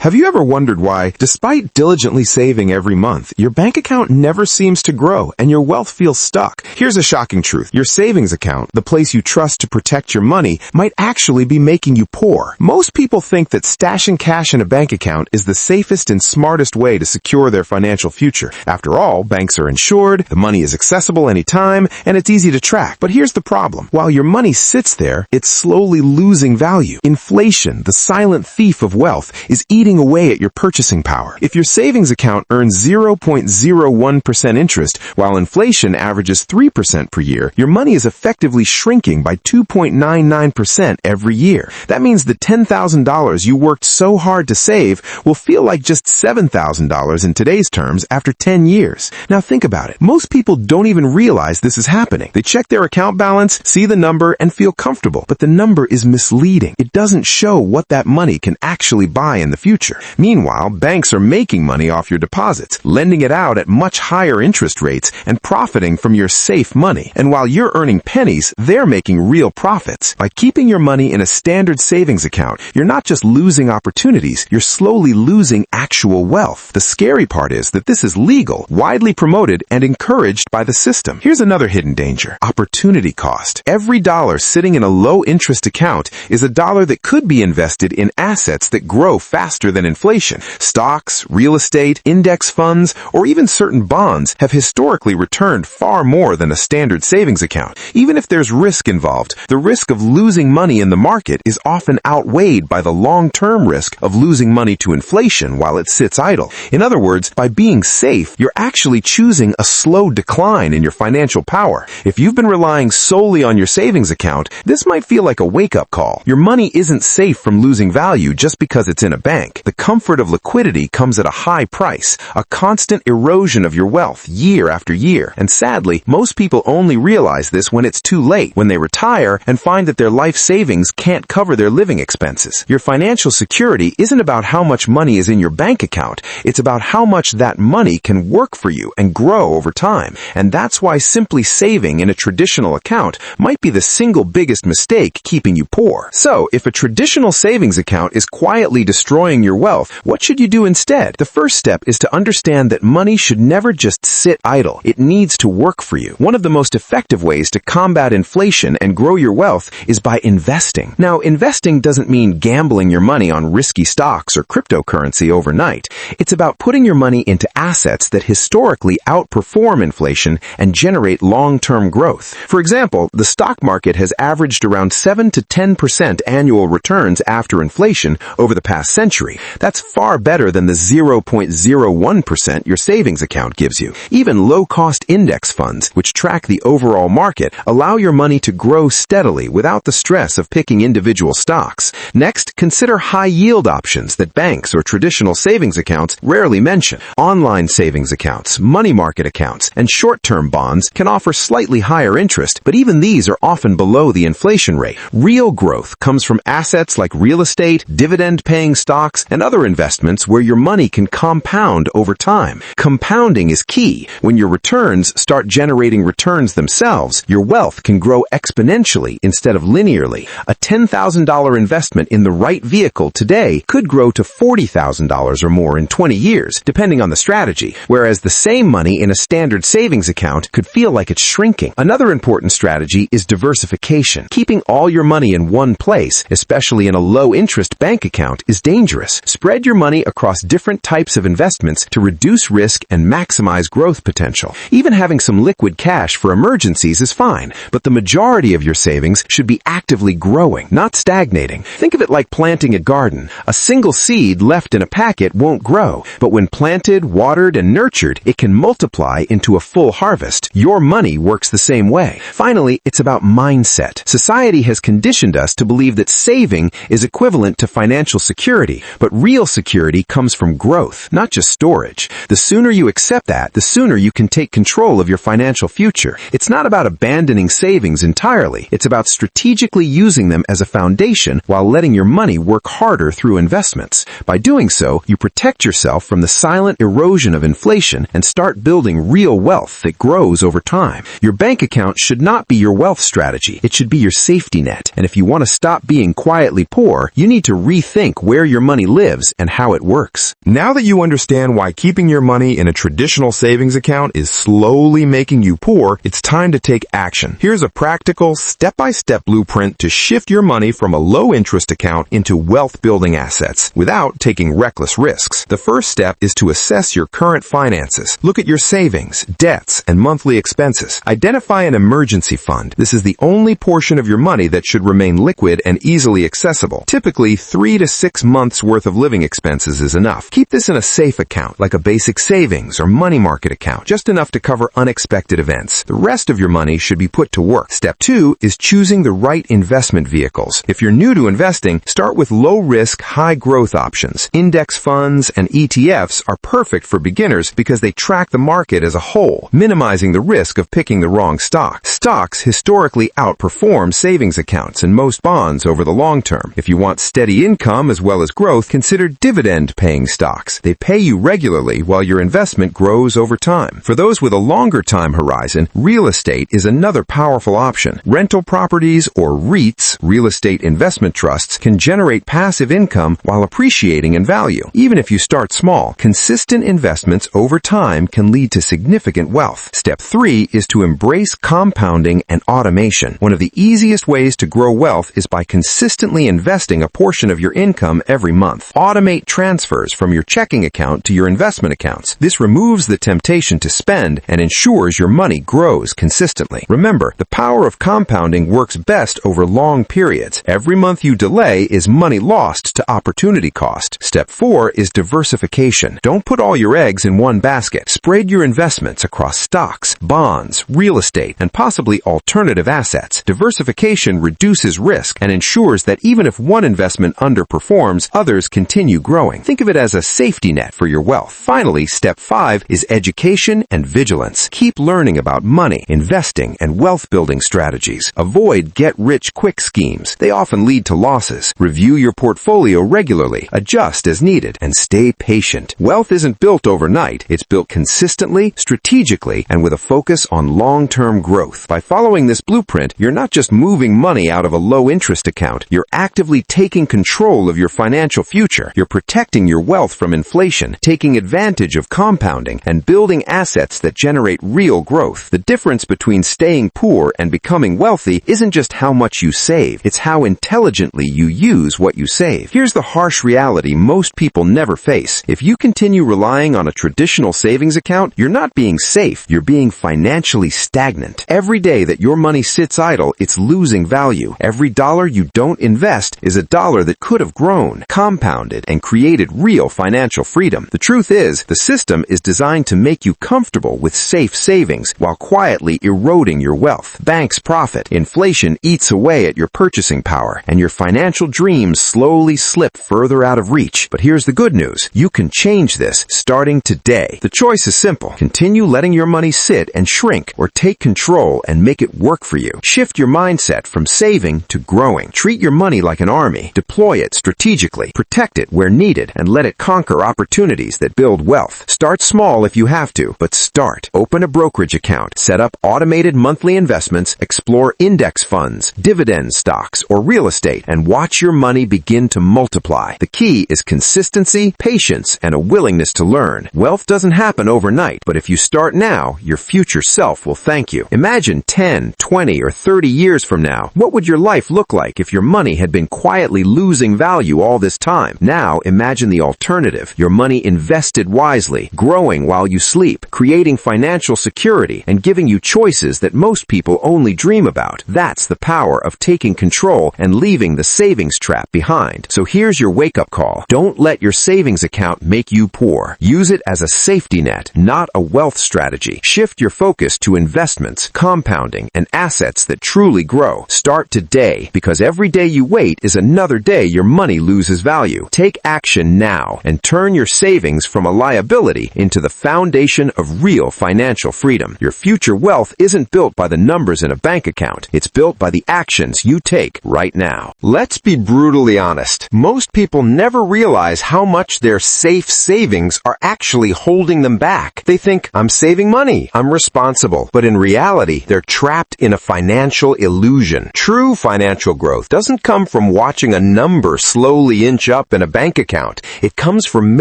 Have you ever wondered why, despite diligently saving every month, your bank account never seems to grow and your wealth feels stuck? Here's a shocking truth. Your savings account, the place you trust to protect your money, might actually be making you poor. Most people think that stashing cash in a bank account is the safest and smartest way to secure their financial future. After all, banks are insured, the money is accessible anytime, and it's easy to track. But here's the problem. While your money sits there, it's slowly losing value. Inflation, the silent thief of wealth, is eating away at your purchasing power. If your savings account earns 0.01% interest, while inflation averages 3% per year, your money is effectively shrinking by 2.99% every year. That means the $10,000 you worked so hard to save will feel like just $7,000 in today's terms after 10 years. Now think about it. Most people don't even realize this is happening. They check their account balance, see the number, and feel comfortable. But the number is misleading. It doesn't show what that money can actually buy in the future. Meanwhile, banks are making money off your deposits, lending it out at much higher interest rates and profiting from your safe money. And while you're earning pennies, they're making real profits. By keeping your money in a standard savings account, you're not just losing opportunities, you're slowly losing actual wealth. The scary part is that this is legal, widely promoted, and encouraged by the system. Here's another hidden danger: opportunity cost. Every dollar sitting in a low-interest account is a dollar that could be invested in assets that grow faster than inflation. Stocks, real estate, index funds, or even certain bonds have historically returned far more than a standard savings account. Even if there's risk involved, the risk of losing money in the market is often outweighed by the long-term risk of losing money to inflation while it sits idle. In other words, by being safe, you're actually choosing a slow decline in your financial power. If you've been relying solely on your savings account, this might feel like a wake-up call. Your money isn't safe from losing value just because it's in a bank. The comfort of liquidity comes at a high price, a constant erosion of your wealth year after year. And sadly, most people only realize this when it's too late, when they retire and find that their life savings can't cover their living expenses. Your financial security isn't about how much money is in your bank account. It's about how much that money can work for you and grow over time. And that's why simply saving in a traditional account might be the single biggest mistake keeping you poor. So, if a traditional savings account is quietly destroying your wealth, what should you do instead? The first step is to understand that money should never just sit idle. It needs to work for you. One of the most effective ways to combat inflation and grow your wealth is by investing. Now, investing doesn't mean gambling your money on risky stocks or cryptocurrency overnight. It's about putting your money into assets that historically outperform inflation and generate long-term growth. For example, the stock market has averaged around 7 to 10% annual returns after inflation over the past century. That's far better than the 0.01% your savings account gives you. Even low-cost index funds, which track the overall market, allow your money to grow steadily without the stress of picking individual stocks. Next, consider high-yield options that banks or traditional savings accounts rarely mention. Online savings accounts, money market accounts, and short-term bonds can offer slightly higher interest, but even these are often below the inflation rate. Real growth comes from assets like real estate, dividend-paying stocks, and other investments where your money can compound over time. Compounding is key. When your returns start generating returns themselves, your wealth can grow exponentially instead of linearly. A $10,000 investment in the right vehicle today could grow to $40,000 or more in 20 years, depending on the strategy, whereas the same money in a standard savings account could feel like it's shrinking. Another important strategy is diversification. Keeping all your money in one place, especially in a low-interest bank account, is dangerous. Spread your money across different types of investments to reduce risk and maximize growth potential. Even having some liquid cash for emergencies is fine, but the majority of your savings should be actively growing, not stagnating. Think of it like planting a garden. A single seed left in a packet won't grow, but when planted, watered, and nurtured, it can multiply into a full harvest. Your money works the same way. Finally, it's about mindset. Society has conditioned us to believe that saving is equivalent to financial security, but real security comes from growth, not just storage. The sooner you accept that, the sooner you can take control of your financial future. It's not about abandoning savings entirely. It's about strategically using them as a foundation while letting your money work harder through investments. By doing so, you protect yourself from the silent erosion of inflation and start building real wealth that grows over time. Your bank account should not be your wealth strategy. It should be your safety net. And if you want to stop being quietly poor, you need to rethink where your money lives and how it works. Now that you understand why keeping your money in a traditional savings account is slowly making you poor, it's time to take action. Here's a practical, step-by-step blueprint to shift your money from a low-interest account into wealth-building assets without taking reckless risks. The first step is to assess your current finances. Look at your savings, debts, and monthly expenses. Identify an emergency fund. This is the only portion of your money that should remain liquid and easily accessible. Typically, 3 to 6 months worth of living expenses is enough. Keep this in a safe account, like a basic savings or money market account, just enough to cover unexpected events. The rest of your money should be put to work. Step 2 is choosing the right investment vehicles. If you're new to investing, start with low-risk, high-growth options. Index funds and ETFs are perfect for beginners because they track the market as a whole, minimizing the risk of picking the wrong stock. Stocks historically outperform savings accounts and most bonds over the long term. If you want steady income as well as growth, consider dividend-paying stocks. They pay you regularly while your investment grows over time. For those with a longer time horizon, real estate is another powerful option. Rental properties or REITs, real estate investment trusts, can generate passive income while appreciating in value. Even if you start small, consistent investments over time can lead to significant wealth. Step 3 is to embrace compounding and automation. One of the easiest ways to grow wealth is by consistently investing a portion of your income every month. Automate transfers from your checking account to your investment accounts. This removes the temptation to spend and ensures your money grows consistently. Remember, the power of compounding works best over long periods. Every month you delay is money lost to opportunity cost. Step 4 is diversification. Don't put all your eggs in one basket. Spread your investments across stocks, bonds, real estate, and possibly alternative assets. Diversification reduces risk and ensures that even if one investment underperforms, others continue growing. Think of it as a safety net for your wealth. Finally, step 5 is education and vigilance. Keep learning about money, investing, and wealth-building strategies. Avoid get-rich-quick schemes. They often lead to losses. Review your portfolio regularly, adjust as needed, and stay patient. Wealth isn't built overnight. It's built consistently, strategically, and with a focus on long-term growth. By following this blueprint, you're not just moving money out of a low-interest account. You're actively taking control of your financial future. You're protecting your wealth from inflation, taking advantage of compounding, and building assets that generate real growth. The difference between staying poor and becoming wealthy isn't just how much you save. It's how intelligently you use what you save. Here's the harsh reality most people never face. If you continue relying on a traditional savings account, you're not being safe. You're being financially stagnant. Every day that your money sits idle, it's losing value. Every dollar you don't invest is a dollar that could have grown, compounded, and created real financial freedom. The truth is, the system is designed to make you comfortable with safe savings while quietly eroding your wealth. Banks profit, inflation eats away at your purchasing power, and your financial dreams slowly slip further out of reach. But here's the good news. You can change this starting today. The choice is simple. Continue letting your money sit and shrink, or take control and make it work for you. Shift your mindset from saving to growing. Treat your money like an army. Deploy it strategically. Protect it where needed, and let it conquer opportunities that build wealth. Start small if you have to, but start. Open a brokerage account. Set up automated monthly investments. Explore index funds, dividend stocks, or real estate, and watch your money begin to multiply. The key is consistency, patience, and a willingness to learn. Wealth doesn't happen overnight, but if you start now, your future self will thank you. Imagine 10, 20, or 30 years from now. What would your life look like if your money had been quietly losing value all this time? Now, imagine the alternative. Your money invested wisely, growing while you sleep, creating financial security, and giving you choices that most people only dream about. That's the power of taking control and leaving the savings trap behind. So here's your wake-up call. Don't let your savings account make you poor. Use it as a safety net, not a wealth strategy. Shift your focus to investments, compounding, and assets that truly grow. Start today, because every day you wait is another day your money loses value. Take action now and turn your savings from a liability into the foundation of real financial freedom. Your future wealth isn't built by the numbers in a bank account. It's built by the actions you take right now. Let's be brutally honest. Most people never realize how much their safe savings are actually holding them back. They think, I'm saving money, I'm responsible. But in reality, they're trapped in a financial illusion. True financial growth doesn't come from watching a number slowly inch up in a bank account. It comes from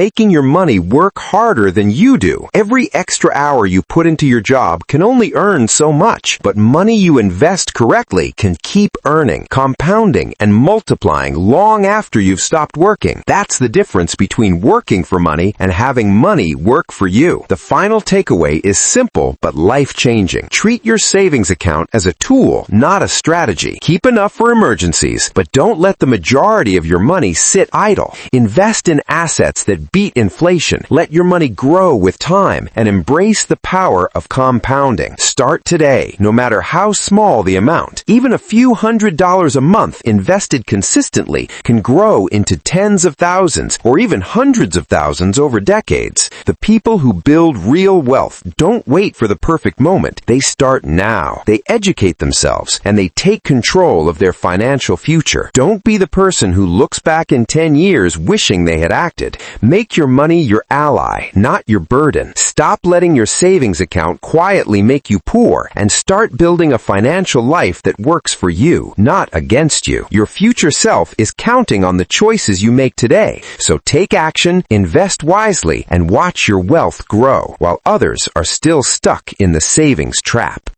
making your money work harder than you do. Every extra hour you put into your job can only earn so much, but money you invest correctly can keep earning, compounding, and multiplying long after you've stopped working. That's the difference between working for money and having money work for you. The final takeaway is simple but life-changing. Treat your savings account as a tool, not a strategy. Keep enough for emergencies, but don't let the majority of your money sit idle. Invest in assets that beat inflation. Let your money grow with time and embrace the power of compounding. Start today, no matter how small the amount. Even a few $100s a month invested consistently can grow into tens of thousands or even hundreds of thousands over decades. The people who build real wealth don't wait for the perfect moment. They start now. They educate themselves and they take control of their financial future. Don't be the person who looks back in 10 years wishing they had acted. Make your money your ally, not your burden. Stop letting your savings account quietly make you poor and start building a financial life that works for you, not against you. Your future self is counting on the choices you make today. So take action, invest wisely, and watch your wealth grow while others are still stuck in the savings trap.